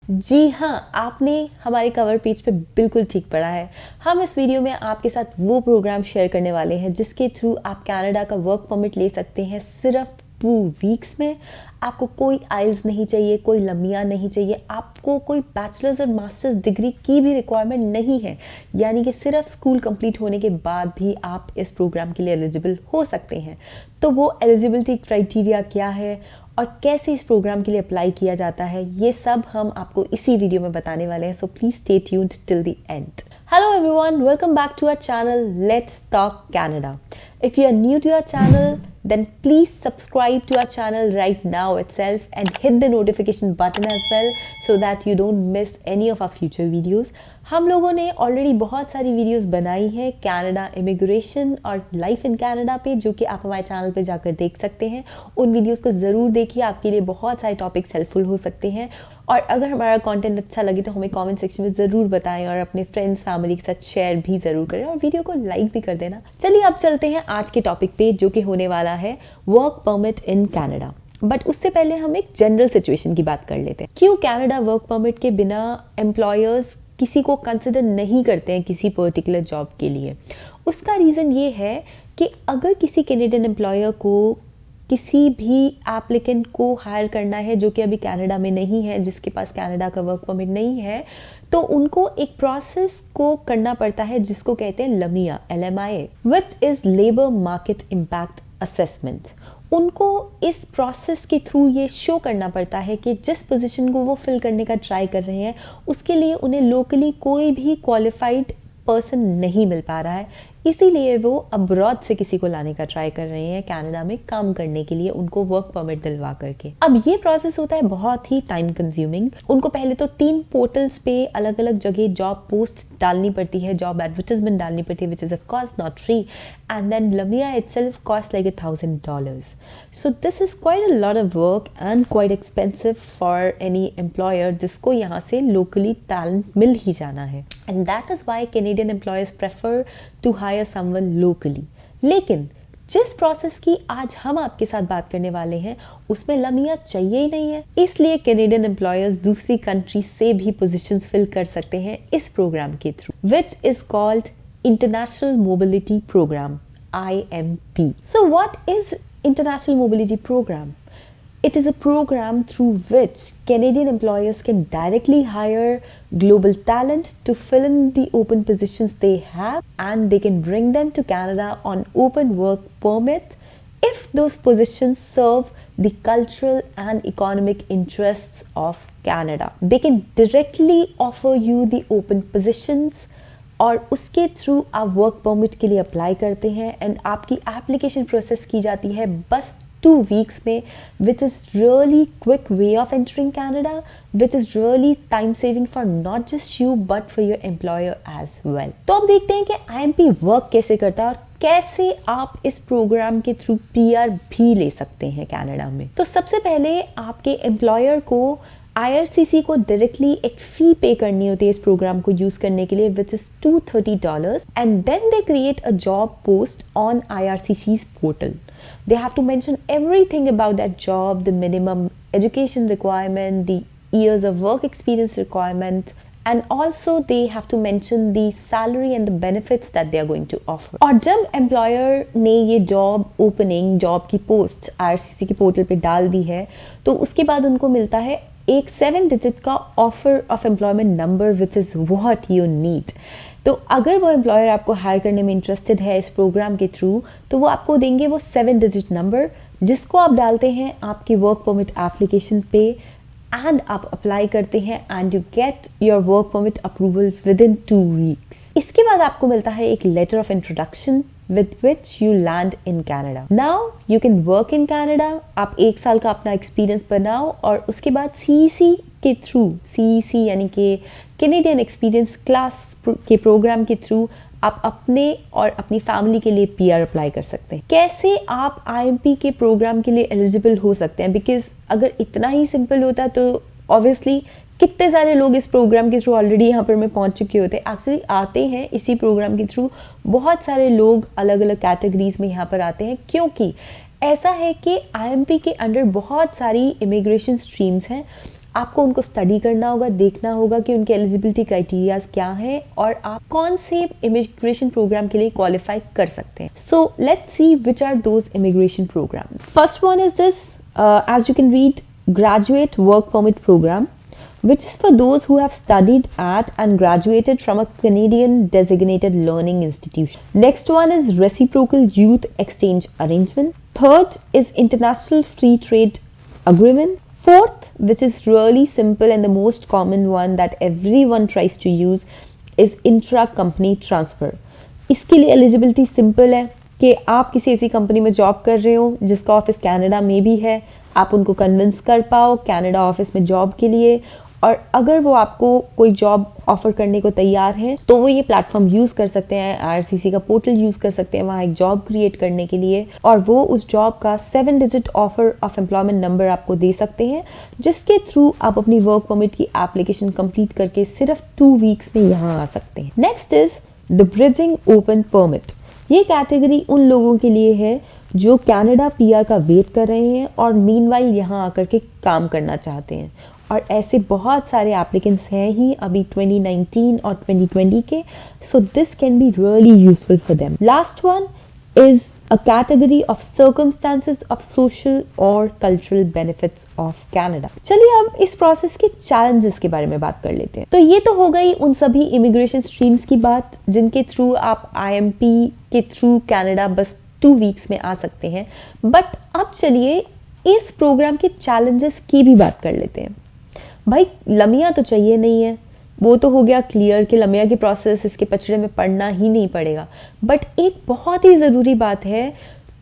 जी हाँ, आपने हमारे कवर पेज पे बिल्कुल ठीक पढ़ा है। हम इस वीडियो में आपके साथ वो प्रोग्राम शेयर करने वाले हैं जिसके थ्रू आप कनाडा का वर्क परमिट ले सकते हैं सिर्फ 2 वीक्स में। आपको कोई आइल्स नहीं चाहिए, कोई लम्बिया नहीं चाहिए, आपको कोई बैचलर्स और मास्टर्स डिग्री की भी रिक्वायरमेंट नहीं है। यानी कि सिर्फ स्कूल कंप्लीट होने के बाद भी आप इस प्रोग्राम के लिए एलिजिबल हो सकते हैं। तो वो एलिजिबिलिटी क्राइटेरिया क्या है और कैसे इस प्रोग्राम के लिए अप्लाई किया जाता है, ये सब हम आपको इसी वीडियो में बताने वाले हैं। So please stay tuned till the end. Hello everyone, welcome back to our channel let's talk Canada. If you are new to our channel, then please subscribe to our channel right now itself and hit the notification button as well so that you don't miss any of our future videos. हम लोगों ने already बहुत सारी videos बनाई हैं Canada immigration और life in Canada पे, जो कि आप हमारे चैनल पे जाकर देख सकते हैं। उन वीडियोस को ज़रूर देखिए, आपके लिए बहुत सारे टॉपिक्स हेल्पफुल हो सकते हैं। और अगर हमारा कंटेंट अच्छा लगे तो हमें कमेंट सेक्शन में ज़रूर बताएं और अपने फ्रेंड्स फैमिली के साथ शेयर भी ज़रूर करें और वीडियो को लाइक भी कर देना। चलिए अब चलते हैं आज के टॉपिक पे, जो कि होने वाला है work permit in Canada. But उससे पहले हम एक जनरल सिचुएशन की बात कर लेते हैं। क्यों कनाडा वर्क परमिट के बिना एम्प्लॉयर्स किसी को कंसिडर नहीं करते हैं किसी पर्टिकुलर जॉब के लिए? उसका रीज़न ये है कि अगर किसी कैनेडियन एम्प्लॉयर को किसी भी एप्लीकेंट को हायर करना है जो कि अभी कनाडा में नहीं है, जिसके पास कनाडा का वर्क परमिट नहीं है, तो उनको एक प्रोसेस को करना पड़ता है जिसको कहते हैं लमिया, LMIA, which is labour market impact assessment. उनको इस प्रोसेस के थ्रू ये शो करना पड़ता है कि जिस पोजीशन को वो फिल करने का ट्राई कर रहे हैं उसके लिए उन्हें लोकली कोई भी क्वालिफाइड पर्सन नहीं मिल पा रहा है, इसीलिए वो अब्रॉड से किसी को लाने का ट्राई कर रहे हैं कनाडा में काम करने के लिए, उनको वर्क परमिट दिलवा करके। अब ये प्रोसेस होता है बहुत ही टाइम कंज्यूमिंग। उनको पहले तो 3 पोर्टल्स पे अलग अलग जगह जॉब पोस्ट डालनी पड़ती है, जॉब एडवर्टाइजमेंट डालनी पड़ती है, which is of course not free, and then LMIA itself cost like $1,000. So this is quite a lot of work and quite expensive for any employer जिसको यहाँ से locally talent मिल ही जाना है, and that is why Canadian employers prefer to hire someone locally. लेकिन जिस process की आज हम आपके साथ बात करने वाले हैं उसमें लमिया चाहिए ही नहीं है, इसलिए कैनेडियन एम्प्लॉयर्स दूसरी कंट्री से भी पोजीशंस फिल कर सकते हैं इस प्रोग्राम के through, which is called international mobility program, IMP. So what is International Mobility Program? It is a program through which Canadian employers can directly hire global talent to fill in the open positions they have, and they can bring them to Canada on open work permit if those positions serve the cultural and economic interests of Canada. They can directly offer you the open positions और उसके through आप work permit के लिए apply करते हैं, and आपकी application process की जाती है बस 2 वीक्स में, which is really quick way of entering Canada, which is really time saving for not just you but for your employer as well. तो अब देखते हैं कि IMP वर्क कैसे करता है और कैसे आप इस प्रोग्राम के थ्रू PR भी ले सकते हैं कनाडा में। तो सबसे पहले आपके एम्प्लॉयर को IRCC को डायरेक्टली एक फ़ी पे करनी होती है इस प्रोग्राम को यूज़ करने के लिए, which is $230, and then they create a job post on IRCC's portal. They have to mention everything about that job, the minimum education requirement, the years of work experience requirement, and also they have to mention the salary and the benefits that they are going to offer. और जब employer ने ये job opening, job की post IRCC के portal पे डाल दी है, तो उसके बाद उनको मिलता है एक 7 डिजिट का offer of employment number, which is what you need. तो अगर वो एम्प्लॉयर आपको हायर करने में इंटरेस्टेड है इस प्रोग्राम के थ्रू, तो वो आपको देंगे वो 7 डिजिट नंबर, जिसको आप डालते हैं आपकी वर्क परमिट एप्लीकेशन पे, एंड आप अप्लाई करते हैं, and you get your work permit approval within 2 weeks. इसके बाद आपको मिलता है एक letter of introduction with which you land in Canada. Now you can work in Canada. आप 1 साल का अपना एक्सपीरियंस बनाओ और उसके बाद CEC के थ्रू, CEC यानी कि कैनेडियन एक्सपीरियंस क्लास के प्रोग्राम के थ्रू आप अपने और अपनी फैमिली के लिए PR अप्लाई कर सकते हैं। कैसे आप IMP के प्रोग्राम के लिए एलिजिबल हो सकते हैं? बिकॉज अगर इतना ही सिंपल होता तो ऑब्वियसली कितने सारे लोग इस प्रोग्राम के थ्रू ऑलरेडी यहाँ पर मैं पहुँच चुके होते। एक्चुअली आते हैं इसी प्रोग्राम के थ्रू बहुत सारे लोग अलग अलग कैटेगरीज में यहाँ पर आते हैं, क्योंकि ऐसा है कि आईएमपी के अंडर बहुत सारी इमिग्रेशन स्ट्रीम्स हैं। आपको उनको स्टडी करना होगा, देखना होगा कि उनके एलिजिबिलिटी क्राइटेरियाज क्या हैं और आप कौन से इमिग्रेशन प्रोग्राम के लिए क्वालिफाई कर सकते हैं। So let's see which are those immigration program. First one is this, as you can read, graduate work permit program, which is for those who have studied at and graduated from a Canadian designated learning institution. Next one is reciprocal youth exchange arrangement. Third is international free trade agreement. Fourth, which is really simple and the most common one that everyone tries to use, is intra company transfer. इसके लिए eligibility simple है कि आप किसी ऐसी company में job कर रहे हो जिसका ऑफिस कनाडा में भी है, आप उनको कन्विंस कर पाओ कनाडा ऑफिस में जॉब के लिए, और अगर वो आपको कोई जॉब ऑफर करने को तैयार है तो वो ये प्लेटफॉर्म यूज़ कर सकते हैं, आईआरसीसी का पोर्टल यूज़ कर सकते हैं वहाँ एक जॉब क्रिएट करने के लिए, और वो उस जॉब का 7 digit offer of employment number आपको दे सकते हैं, जिसके थ्रू आप अपनी वर्क परमिट की एप्लीकेशन कंप्लीट करके सिर्फ 2 वीक्स में यहाँ आ सकते हैं। Next is the bridging open permit. ये कैटेगरी उन लोगों के लिए है जो कनाडा पीआर का वेट कर रहे हैं और मीनवाइल यहाँ आकर के काम करना चाहते हैं, और ऐसे बहुत सारे एप्लीकेंट्स हैं ही अभी 2019 और 2020 के, so this can be really useful for them. Last one is a category of circumstances of social और कल्चरल बेनिफिट्स ऑफ कनाडा। चलिए अब इस प्रोसेस के चैलेंजेस के बारे में बात कर लेते हैं। तो ये तो हो गई उन सभी इमिग्रेशन स्ट्रीम्स की बात जिनके थ्रू आप आईएमपी के थ्रू कनाडा बस 2 वीक्स में आ सकते हैं, बट अब चलिए इस प्रोग्राम के चैलेंजेस की भी बात कर लेते हैं। भाई लमिया तो चाहिए नहीं है, वो तो हो गया क्लियर कि लमिया की प्रोसेस इसके पचड़े में पड़ना ही नहीं पड़ेगा, बट एक बहुत ही ज़रूरी बात है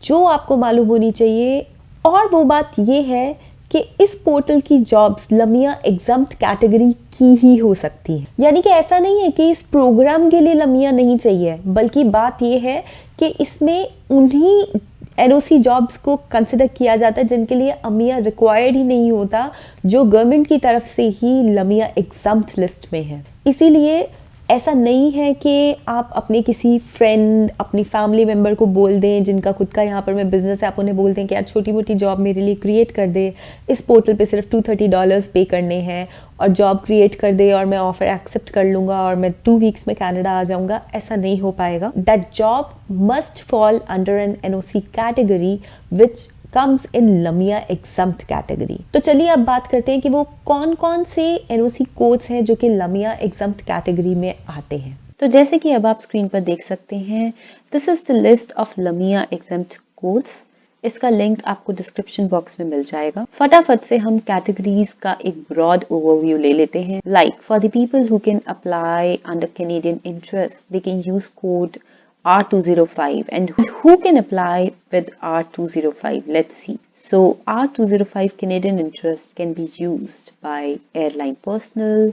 जो आपको मालूम होनी चाहिए, और वो बात ये है कि इस पोर्टल की जॉब्स लमिया एग्जम्प्ट कैटेगरी की ही हो सकती है। यानी कि ऐसा नहीं है कि इस प्रोग्राम के लिए लमिया नहीं चाहिए, बल्कि बात ये है कि इसमें उन्हीं एनओसी जॉब्स को कंसिडर किया जाता है जिनके लिए अमिया रिक्वायर्ड ही नहीं होता, जो गवर्नमेंट की तरफ से ही लमिया एग्जम्प्ट लिस्ट में है। इसीलिए ऐसा नहीं है कि आप अपने किसी फ्रेंड, अपनी फैमिली मेम्बर को बोल दें जिनका खुद का यहाँ पर में बिजनेस है, आप उन्हें बोल दें कि यार छोटी मोटी जॉब मेरे लिए क्रिएट कर दे, इस पोर्टल पे सिर्फ $230 पे करने हैं और जॉब क्रिएट कर दे और मैं ऑफर एक्सेप्ट कर लूँगा और मैं 2 वीक्स में कनाडा आ जाऊँगा। ऐसा नहीं हो पाएगा। That job must fall under an NOC category which comes in LMIA exempt category. तो चलिए अब बात करते हैं कि वो कौन कौन से एनओसी कोड्स हैं जो कि लमिया एग्जम्प्ट कैटेगरी में आते हैं। तो जैसे कि अब आप स्क्रीन पर देख सकते हैं, this is the list of LMIA exempt codes. इसका लिंक आपको डिस्क्रिप्शन बॉक्स में मिल जाएगा। फटाफट से हम कैटेगरीज का एक ब्रॉड ओवरव्यू ले लेते हैं। Like for the people who can apply under Canadian interest, they can use code R205, and who can apply with R205? Let's see. So R205 Canadian interest can be used by airline personnel,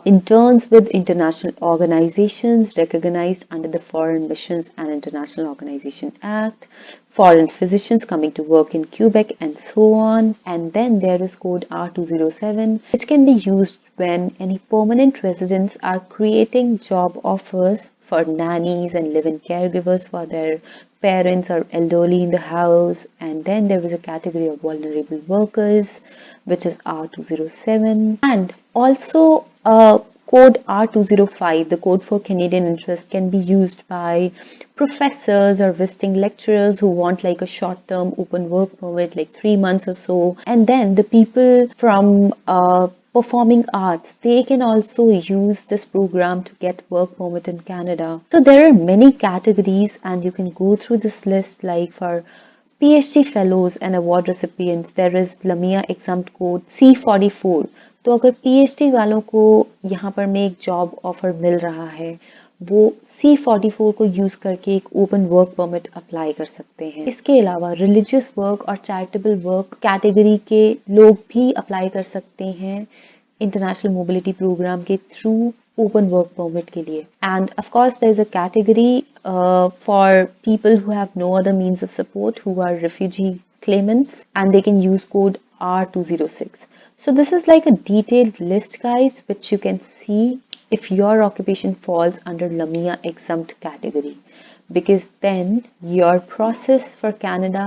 interns with international organizations recognized under the Foreign Missions and International Organization Act, foreign physicians coming to work in Quebec, and so on. And then there is code R207, which can be used when any permanent residents are creating job offers for nannies and live-in caregivers for their parents or elderly in the house. And then there is a category of vulnerable workers, which is R207, and also code R205, the code for Canadian interest, can be used by professors or visiting lecturers who want like a short-term open work permit, like 3 months or so. And then the people from performing arts, they can also use this program to get work permit in Canada. So there are many categories and you can go through this list. Like for PhD fellows and award recipients, there is Lamia exempt code C44. तो अगर PhD वालों को यहाँ पर में एक job offer मिल रहा है, वो C44 को यूज करके एक ओपन वर्क परमिट अप्लाई कर सकते हैं। इसके अलावा रिलीजियस वर्क और चैरिटेबल वर्क कैटेगरी के लोग भी अप्लाई कर सकते हैं इंटरनेशनल मोबिलिटी प्रोग्राम के थ्रू open work permit के लिए. And of course there is a category for people who have no other means of support, who are refugee claimants, and they can use code R206. So this is like a detailed list, guys, which you can see if your occupation falls under Lamia exempt category, because then your process for Canada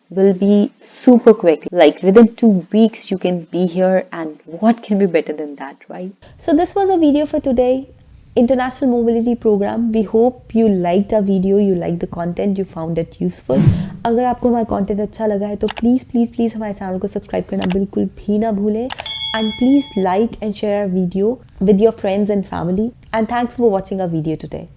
will be super quick. Like within 2 weeks, you can be here, and what can be better than that, right? So this was a video for today. International Mobility Program. We hope you liked our video, you liked the content, you found it useful. अगर आपको हमारा content अच्छा लगा है तो please हमारे channel को subscribe करना बिल्कुल भी ना भूलें. And please like and share our video with your friends and family. And thanks for watching our video today.